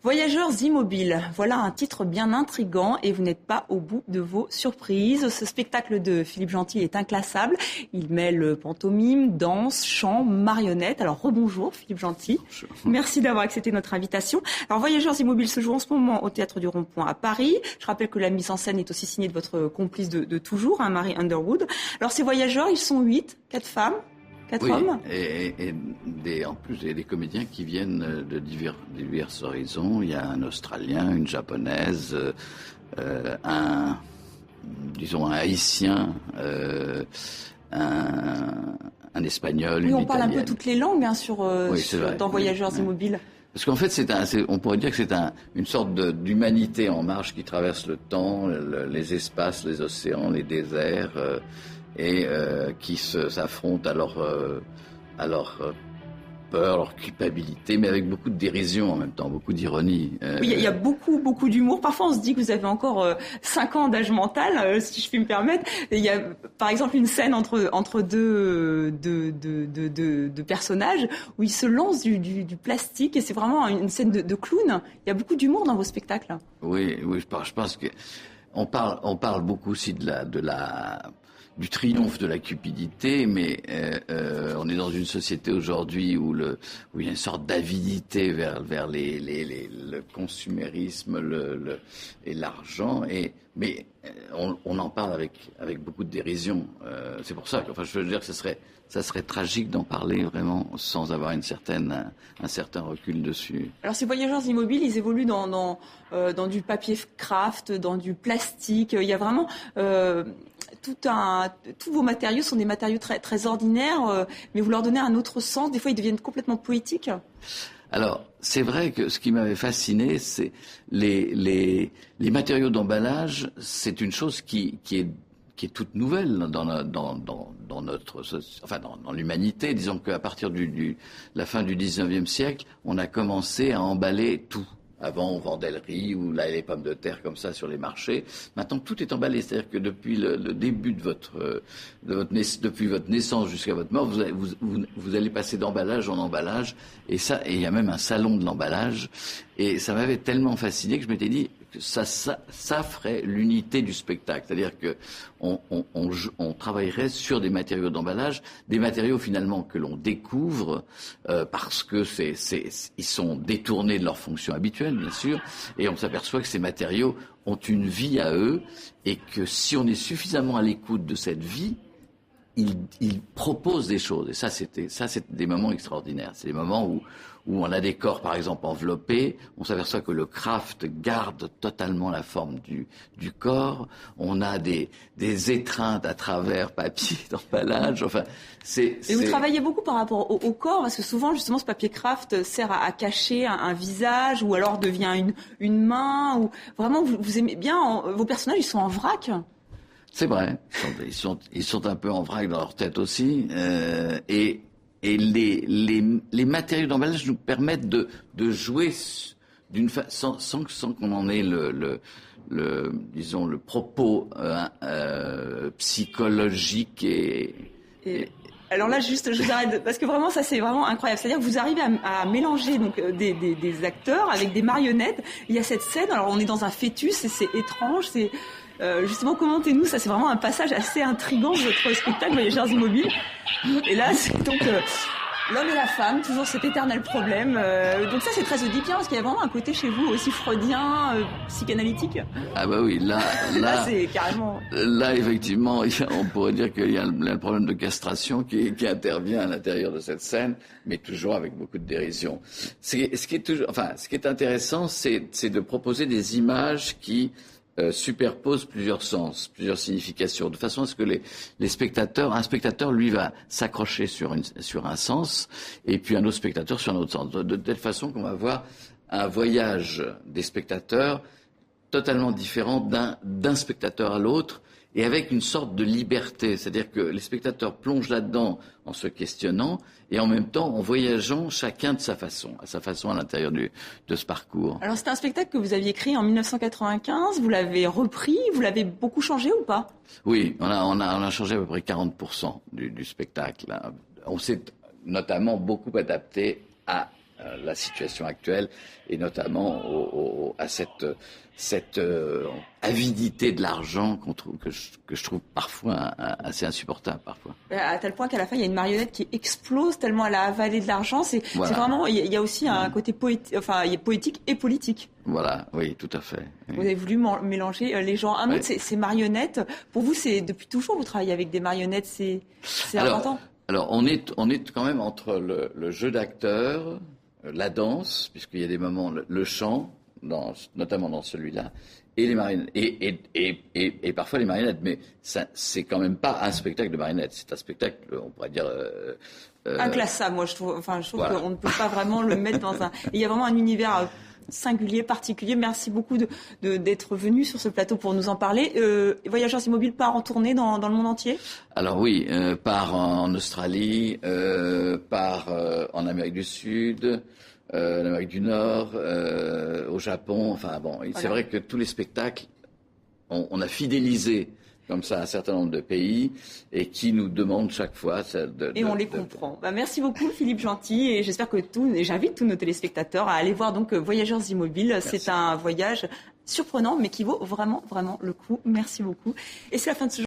Voyageurs immobiles, voilà un titre bien intriguant et vous n'êtes pas au bout de vos surprises. Ce spectacle de Philippe Gentil est inclassable. Il mêle pantomime, danse, chant, marionnette. Alors rebonjour Philippe Gentil. Bonjour. Merci d'avoir accepté notre invitation. Alors Voyageurs immobiles se joue en ce moment au Théâtre du Rond-Point à Paris. Je rappelle que la mise en scène est aussi signée de votre complice de toujours, Marie Underwood. Alors ces voyageurs, ils sont 8, 4 femmes. 4 hommes. En plus, il y a des comédiens qui viennent de divers horizons. Il y a un Australien, une Japonaise, un Haïtien, un Espagnol, une on Italienne. parle un peu toutes les langues dans Voyageurs immobiles. Parce qu'en fait, on pourrait dire que c'est une sorte d'humanité en marche qui traverse le temps, les espaces, les océans, les déserts. Et qui s'affrontent à leur peur, leur culpabilité, mais avec beaucoup de dérision en même temps, beaucoup d'ironie. Oui, il y a beaucoup d'humour. Parfois, on se dit que vous avez encore 5 ans d'âge mental, si je puis me permettre. Il y a, par exemple, une scène entre deux personnages où ils se lancent du plastique et c'est vraiment une scène de clown. Il y a beaucoup d'humour dans vos spectacles. Oui, je pense que on parle beaucoup aussi du triomphe de la cupidité, mais on est dans une société aujourd'hui où il y a une sorte d'avidité vers le consumérisme et l'argent, mais on en parle avec beaucoup de dérision. C'est pour ça que, je veux dire que ça serait tragique d'en parler vraiment sans avoir un certain recul dessus. Alors ces voyageurs immobiles, ils évoluent dans du papier craft, dans du plastique. Il y a vraiment tous vos matériaux sont des matériaux très, très ordinaires, mais vous leur donnez un autre sens. Des fois, ils deviennent complètement poétiques. Alors, c'est vrai que ce qui m'avait fasciné, c'est les matériaux d'emballage. C'est une chose qui est toute nouvelle dans l'humanité. Disons qu'à partir de la fin du 19e siècle, on a commencé à emballer tout. Avant, on vendait le riz ou les pommes de terre comme ça sur les marchés. Maintenant, tout est emballé. C'est-à-dire que depuis le début depuis votre naissance jusqu'à votre mort, vous allez passer d'emballage en emballage. Et il y a même un salon de l'emballage. Et ça m'avait tellement fasciné que je m'étais dit que ça ferait l'unité du spectacle. C'est-à-dire que on travaillerait sur des matériaux d'emballage, des matériaux finalement que l'on découvre parce que ils sont détournés de leur fonction habituelle, bien sûr, et on s'aperçoit que ces matériaux ont une vie à eux et que si on est suffisamment à l'écoute de cette vie, ils proposent des choses. Et ça, c'est des moments extraordinaires. C'est des moments où on a des corps, par exemple, enveloppés. On s'aperçoit que le craft garde totalement la forme du corps. On a des étreintes à travers papier d'emballage. Enfin, Et vous travaillez beaucoup par rapport au corps, parce que souvent, justement, ce papier craft sert à cacher un visage, ou alors devient une main. Ou vraiment, vous aimez bien. Vos personnages, ils sont en vrac. C'est vrai. Ils sont un peu en vrac dans leur tête aussi. Et les matériaux d'emballage nous permettent de jouer sans qu'on en ait disons le propos psychologique et alors là, juste, je vous arrête, parce que vraiment, ça, c'est vraiment incroyable. C'est-à-dire que vous arrivez à mélanger donc des acteurs avec des marionnettes. Il y a cette scène, alors on est dans un fœtus, et c'est étrange, c'est... justement, commentez-nous, ça c'est vraiment un passage assez intriguant de votre spectacle Voyageurs immobiles. Et là, c'est donc l'homme et la femme, toujours cet éternel problème. Donc ça, c'est très oedipien, parce qu'il y a vraiment un côté chez vous aussi freudien, psychanalytique. Ah bah oui, là c'est carrément... Là, effectivement, on pourrait dire qu'il y a le problème de castration qui intervient à l'intérieur de cette scène, mais toujours avec beaucoup de dérision. Ce qui est intéressant, c'est de proposer des images qui superpose plusieurs sens, plusieurs significations, de façon à ce que un spectateur, lui, va s'accrocher sur un sens, et puis un autre spectateur sur un autre sens, de telle façon qu'on va avoir un voyage des spectateurs totalement différent d'un spectateur à l'autre, et avec une sorte de liberté, c'est-à-dire que les spectateurs plongent là-dedans en se questionnant et en même temps en voyageant chacun de sa façon, à l'intérieur de ce parcours. Alors c'est un spectacle que vous aviez écrit en 1995, vous l'avez repris, vous l'avez beaucoup changé ou pas ? Oui, on a changé à peu près 40% du spectacle. On s'est notamment beaucoup adapté la situation actuelle et notamment à cette avidité de l'argent que je trouve parfois assez insupportable parfois. À tel point qu'à la fin il y a une marionnette qui explose tellement elle a avalé de l'argent. C'est vraiment, il y a aussi un côté poétique et politique. Voilà, oui, tout à fait. Oui. Vous avez voulu mélanger les genres. Un autre, ces marionnettes. Pour vous, c'est depuis toujours vous travaillez avec des marionnettes, c'est important. Alors on est quand même entre le jeu d'acteur, la danse, puisqu'il y a des moments, le chant, notamment dans celui-là, et les marionnettes, et parfois les marionnettes, mais c'est quand même pas un spectacle de marionnettes, c'est un spectacle, on pourrait dire... inclassable, moi je trouve voilà. Qu'on ne peut pas vraiment le mettre dans un... Il y a vraiment un univers singulier, particulier. Merci beaucoup d'être venu sur ce plateau pour nous en parler. Voyageurs Immobiles part en tournée dans le monde entier ? Alors oui, part en Australie, part en Amérique du Sud, en Amérique du Nord, au Japon. Enfin bon, voilà. C'est vrai que tous les spectacles, on a fidélisé comme ça un certain nombre de pays et qui nous demandent chaque fois on les comprend. Merci beaucoup Philippe Gentil et j'espère que j'invite tous nos téléspectateurs à aller voir donc Voyageurs Immobiles. Merci. C'est un voyage surprenant mais qui vaut vraiment, vraiment le coup. Merci beaucoup. Et c'est la fin de ce jour.